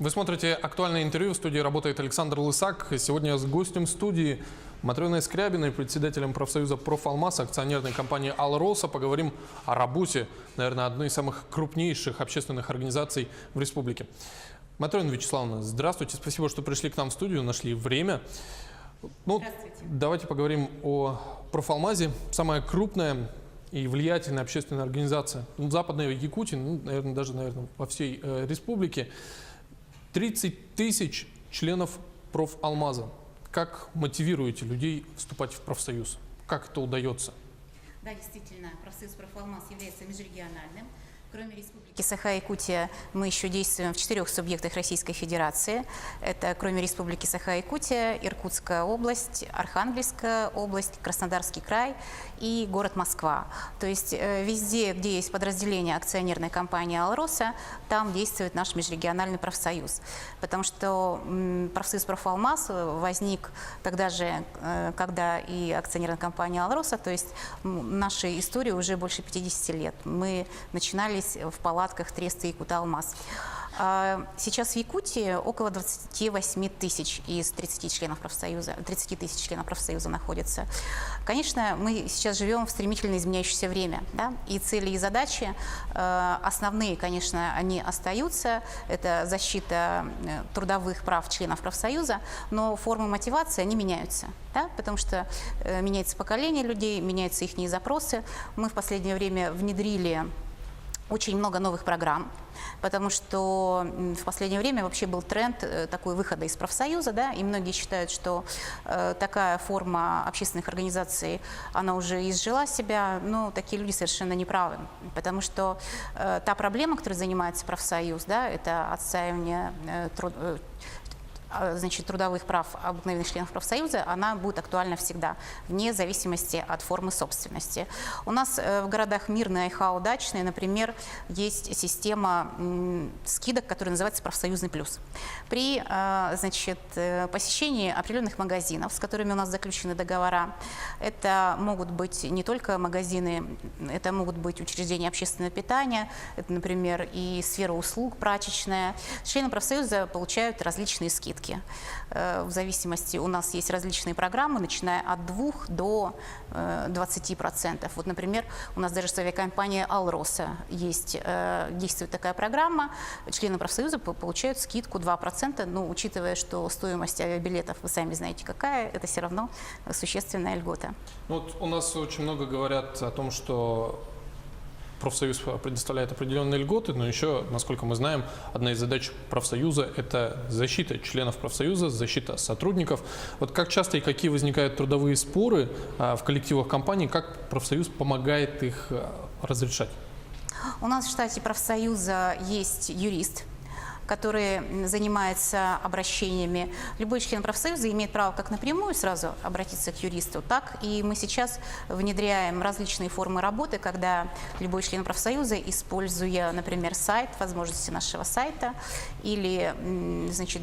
Вы смотрите «Актуальное интервью». В студии работает Александр Лысак. Сегодня с гостем студии Матрёной Скрябиной, председателем профсоюза «Профалмаз», акционерной компании «Алроса». Поговорим о работе, наверное, одной из самых крупнейших общественных организаций в республике. Матрёна Вячеславовна, здравствуйте. Спасибо, что пришли к нам в студию, нашли время. Здравствуйте. Давайте поговорим о «Профалмазе». Самая крупная и влиятельная общественная организация в Западной Якутии, наверное, во всей республике. 30 тысяч членов «Профалмаза». Как мотивируете людей вступать в профсоюз? Как это удается? Да, действительно, профсоюз «Профалмаз» является межрегиональным. Кроме Республики Саха-Якутия, мы еще действуем в 4 субъектах Российской Федерации. Это, кроме Республики Саха-Якутия, Иркутская область, Архангельская область, Краснодарский край и город Москва. То есть везде, где есть подразделение акционерной компании «Алроса», там действует наш межрегиональный профсоюз. Потому что профсоюз «Профалмаз» возник тогда же, когда и акционерная компания «Алроса», то есть нашей истории уже больше 50 лет. Мы начинали в палатках Треста Якуталмаз. Сейчас в Якутии около 28 тысяч из 30 членов профсоюза, 30 тысяч членов профсоюза находятся. Конечно, мы сейчас живем в стремительно изменяющееся время, да? И цели и задачи основные, конечно, они остаются. Это защита трудовых прав членов профсоюза, но формы мотивации, они меняются, да? Потому что меняется поколение людей, меняются их запросы. Мы в последнее время внедрили очень много новых программ, потому что в последнее время вообще был тренд такой выхода из профсоюза, да, и многие считают, что такая форма общественных организаций, она уже изжила себя, но такие люди совершенно неправы, потому что та проблема, которой занимается профсоюз, да, это отстаивание трудовых прав обыкновенных членов профсоюза, она будет актуальна всегда, вне зависимости от формы собственности. У нас в городах Мирный, Айха, Удачный, например, есть система скидок, которая называется «Профсоюзный плюс». При посещении определенных магазинов, с которыми у нас заключены договора, это могут быть не только магазины, это могут быть учреждения общественного питания, это, например, и сфера услуг, прачечная. Члены профсоюза получают различные скидки. В зависимости, у нас есть различные программы, начиная от 2 до 20%. Вот, например, у нас даже с авиакомпанией «Алроса» действует такая программа. Члены профсоюза получают скидку 2%, но учитывая, что стоимость авиабилетов, вы сами знаете какая, это все равно существенная льгота. Вот у нас очень много говорят о том, что профсоюз предоставляет определенные льготы, но еще, насколько мы знаем, одна из задач профсоюза – это защита членов профсоюза, защита сотрудников. Вот как часто и какие возникают трудовые споры в коллективах компаний, как профсоюз помогает их разрешать? У нас в штате профсоюза есть юрист, который занимается обращениями. Любой член профсоюза имеет право как напрямую сразу обратиться к юристу, так и мы сейчас внедряем различные формы работы, когда любой член профсоюза, используя, например, сайт, возможности нашего сайта или,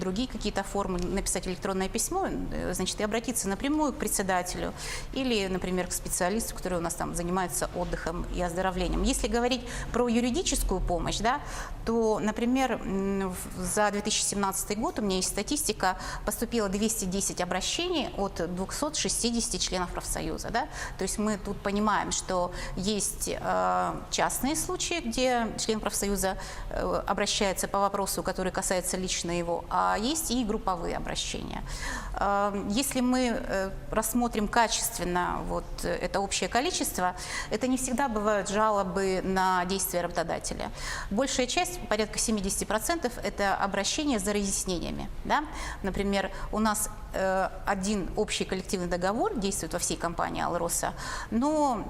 другие какие-то формы, написать электронное письмо, и обратиться напрямую к председателю или, например, к специалисту, который у нас там занимается отдыхом и оздоровлением. Если говорить про юридическую помощь, да, то, например, за 2017 год, у меня есть статистика, поступило 210 обращений от 260 членов профсоюза. Да? То есть мы тут понимаем, что есть частные случаи, где член профсоюза обращается по вопросу, который касается лично его, а есть и групповые обращения. Если мы рассмотрим качественно вот это общее количество, это не всегда бывают жалобы на действия работодателя. Большая часть, порядка 70%, это обращение за разъяснениями. Да? Например, у нас один общий коллективный договор действует во всей компании «Алроса», но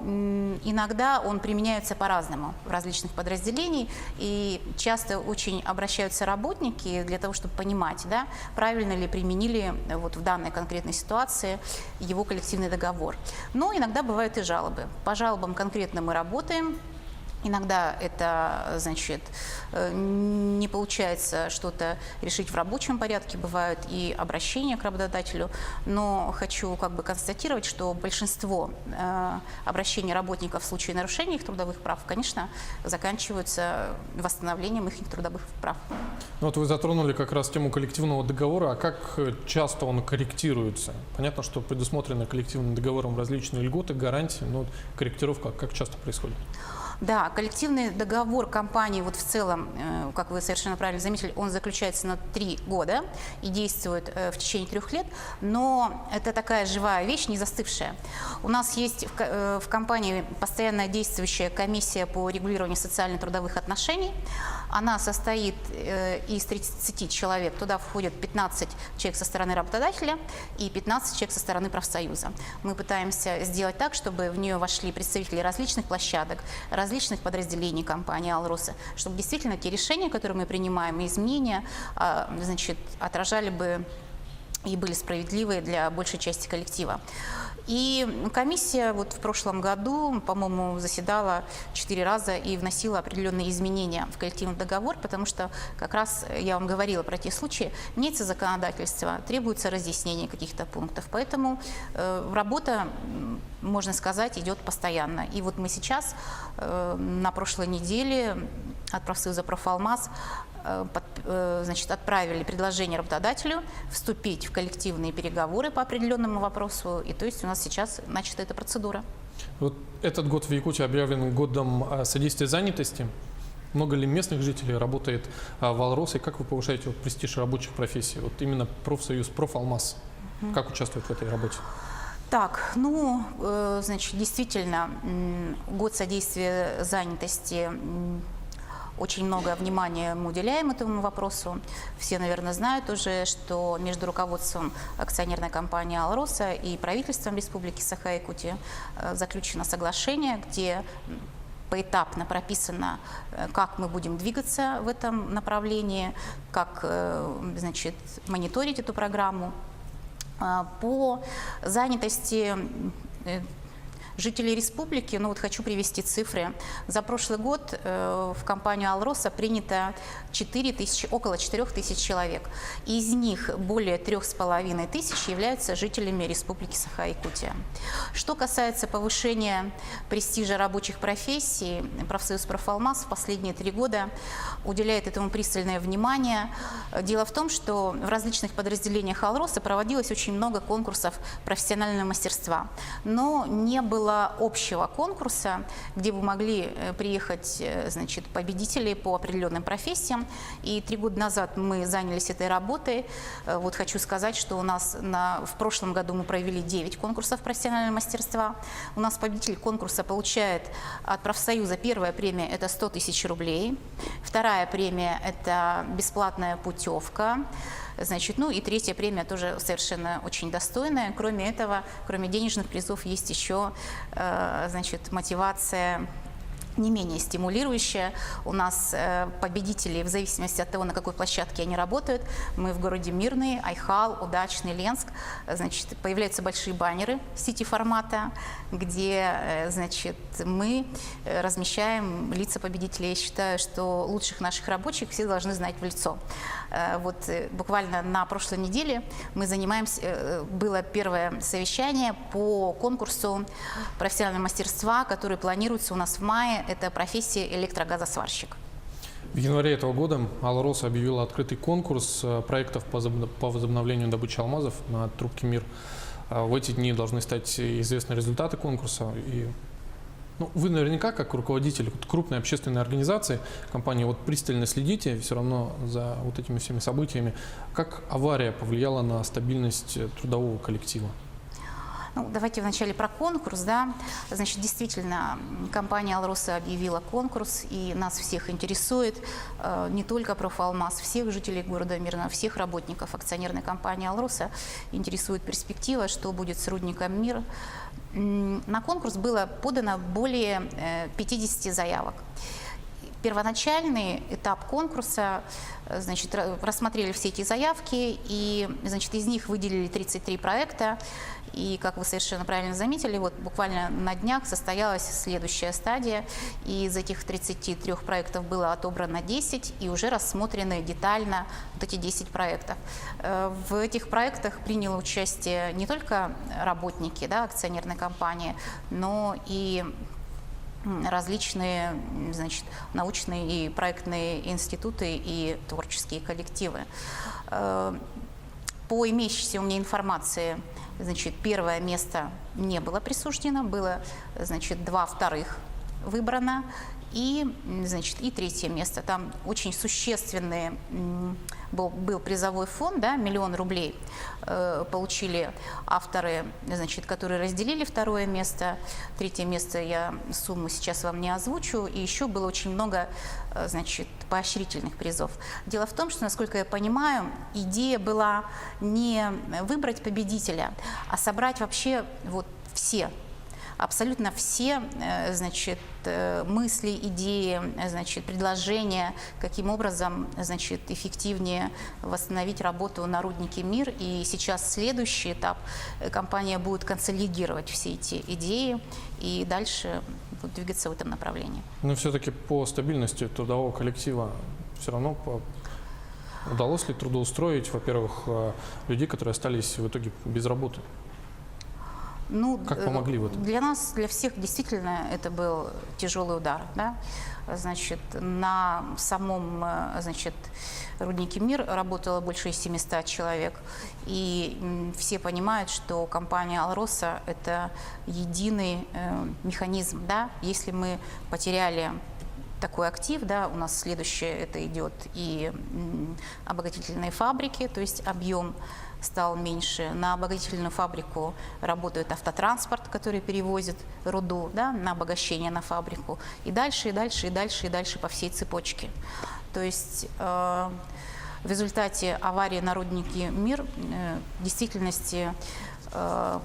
иногда он применяется по-разному в различных подразделениях, и часто очень обращаются работники для того, чтобы понимать, да, правильно ли применили вот в данной конкретной ситуации его коллективный договор. Но иногда бывают и жалобы. По жалобам конкретно мы работаем. Иногда это, значит, не получается что-то решить в рабочем порядке, бывают и обращения к работодателю, но хочу как бы констатировать, что большинство обращений работников в случае нарушения их трудовых прав, конечно, заканчиваются восстановлением их трудовых прав. Ну, вот вы затронули как раз тему коллективного договора, а как часто он корректируется? Понятно, что предусмотрены коллективным договором различные льготы, гарантии, но корректировка как часто происходит? Да, коллективный договор компании вот в целом, как вы совершенно правильно заметили, он заключается на 3 года и действует в течение 3 лет, но это такая живая вещь, не застывшая. У нас есть в компании постоянно действующая комиссия по регулированию социально-трудовых отношений. Она состоит из 30 человек, туда входят 15 человек со стороны работодателя и 15 человек со стороны профсоюза. Мы пытаемся сделать так, чтобы в нее вошли представители различных площадок, различных подразделений компании «Алроса», чтобы действительно те решения, которые мы принимаем, и изменения, значит, отражали бы и были справедливые для большей части коллектива. И комиссия вот в прошлом году, по-моему, заседала 4 раза и вносила определенные изменения в коллективный договор, потому что как раз я вам говорила про те случаи, меняется законодательство, требуется разъяснение каких-то пунктов. Поэтому работа, можно сказать, идет постоянно. И вот мы сейчас на прошлой неделе от профсоюза «Профалмаз» значит, отправили предложение работодателю вступить в коллективные переговоры по определенному вопросу, и то есть у нас сейчас начата эта процедура. Вот этот год в Якутии объявлен годом содействия занятости. Много ли местных жителей работает в «Алросе», и как вы повышаете вот престиж рабочих профессий? Вот именно профсоюз «Профалмаз» как участвует в этой работе? Так, ну, значит, действительно, год содействия занятости. Очень много внимания мы уделяем этому вопросу. Все, наверное, знают уже, что между руководством акционерной компании «Алроса» и правительством Республики Саха-Якутия заключено соглашение, где поэтапно прописано, как мы будем двигаться в этом направлении, как, значит, мониторить эту программу. По занятости жителей республики, ну вот хочу привести цифры. За прошлый год в компанию «Алроса» принято около 4 тысяч человек. Из них более 3,5 тысяч являются жителями республики Саха-Якутия. Что касается повышения престижа рабочих профессий, профсоюз «Профалмаз» в последние 3 года уделяет этому пристальное внимание. Дело в том, что в различных подразделениях «Алроса» проводилось очень много конкурсов профессионального мастерства, но не было общего конкурса, где бы могли приехать, значит, победители по определенным профессиям. И 3 года назад мы занялись этой работой. Вот хочу сказать, что у нас в прошлом году мы провели 9 конкурсов профессионального мастерства. У нас победитель конкурса получает от профсоюза первая премия – это 100 тысяч рублей. Вторая премия – это бесплатная путевка. Значит, ну и 3-я премия тоже совершенно очень достойная. Кроме этого, кроме денежных призов, есть еще, значит, мотивация не менее стимулирующая. У нас победители, в зависимости от того, на какой площадке они работают, мы в городе Мирный, Айхал, Удачный, Ленск, значит, появляются большие баннеры сити-формата, где, значит, мы размещаем лица победителей. Я считаю, что лучших наших рабочих все должны знать в лицо. Вот буквально на прошлой неделе мы занимаемся, было первое совещание по конкурсу профессионального мастерства, который планируется у нас в мае. Это профессия электрогазосварщик. В январе этого года «Алроса» объявила открытый конкурс проектов по возобновлению добычи алмазов на трубке «Мир». В эти дни должны стать известны результаты конкурса. И, ну, вы наверняка, как руководитель крупной общественной организации, компании, вот пристально следите все равно за вот этими всеми событиями. Как авария повлияла на стабильность трудового коллектива? Ну, давайте вначале про конкурс, да. Значит, действительно, компания «Алроса» объявила конкурс, и нас всех интересует, не только «Профалмаз», всех жителей города Мирного, всех работников акционерной компании «Алроса» интересует перспектива, что будет с рудником «Мир». На конкурс было подано более 50 заявок. первоначальный этап конкурса, значит, рассмотрели все эти заявки, и, значит, из них выделили 33 проекта. И, как вы совершенно правильно заметили, вот буквально на днях состоялась следующая стадия. И из этих 33 проектов было отобрано 10, и уже рассмотрены детально вот эти 10 проектов. В этих проектах приняло участие не только работники, да, акционерной компании, но и различные, значит, научные и проектные институты и творческие коллективы. По имеющейся у меня информации, значит, первое место не было присуждено, было, значит, 2 вторых выбрано, и, значит, и 3 место. Там очень существенный был призовой фонд, да, 1 000 000 рублей получили авторы, значит, которые разделили 2 место. 3 место я сумму сейчас вам не озвучу. И еще было очень много, значит, поощрительных призов. Дело в том, что, насколько я понимаю, идея была не выбрать победителя, а собрать вообще вот все, абсолютно все, значит, мысли, идеи, значит, предложения, каким образом, значит, эффективнее восстановить работу на руднике «Мир». И сейчас следующий этап. Компания будет консолидировать все эти идеи и дальше будет двигаться в этом направлении. Но все-таки по стабильности трудового коллектива все равно удалось ли трудоустроить, во-первых, людей, которые остались в итоге без работы? Ну, как помогли в этом? Для нас, для всех действительно это был тяжелый удар. Да? Значит, на самом, значит, руднике «Мир» работало больше 700 человек. И все понимают, что компания «Алроса» – это единый механизм. Да? Если мы потеряли такой актив, да, у нас следующее это идет и обогатительные фабрики, то есть объем стал меньше. На обогатительную фабрику работает автотранспорт, который перевозит руду, да, на обогащение на фабрику. И дальше, и дальше, и дальше, и дальше по всей цепочке. То есть в результате аварии на руднике «Мир» в действительности, то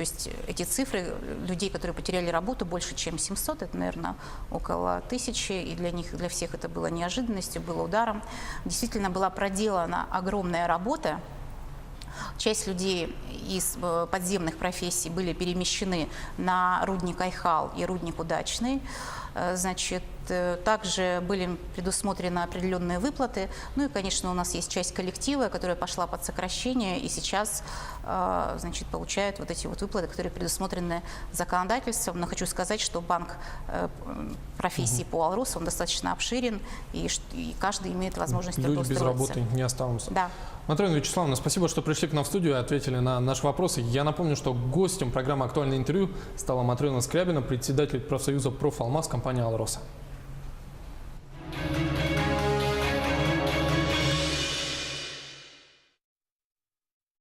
есть эти цифры людей, которые потеряли работу, больше, чем 700, это, наверное, около 1000, и для них, для всех это было неожиданностью, было ударом. Действительно была проделана огромная работа. Часть людей из подземных профессий были перемещены на рудник Айхал и рудник Удачный. Значит, также были предусмотрены определенные выплаты. Ну и, конечно, у нас есть часть коллектива, которая пошла под сокращение и сейчас, значит, получает вот эти вот выплаты, которые предусмотрены законодательством. Но хочу сказать, что банк профессий по «Алросу», он достаточно обширен, и каждый имеет возможность трудоустроиться. Люди без работы не останутся. Да. Матрена Вячеславовна, спасибо, что пришли к нам в студию и ответили на наши вопросы. Я напомню, что гостем программы «Актуальное интервью» стала Матрена Скрябина, председатель профсоюза «Профалмаз» компании «Алроса».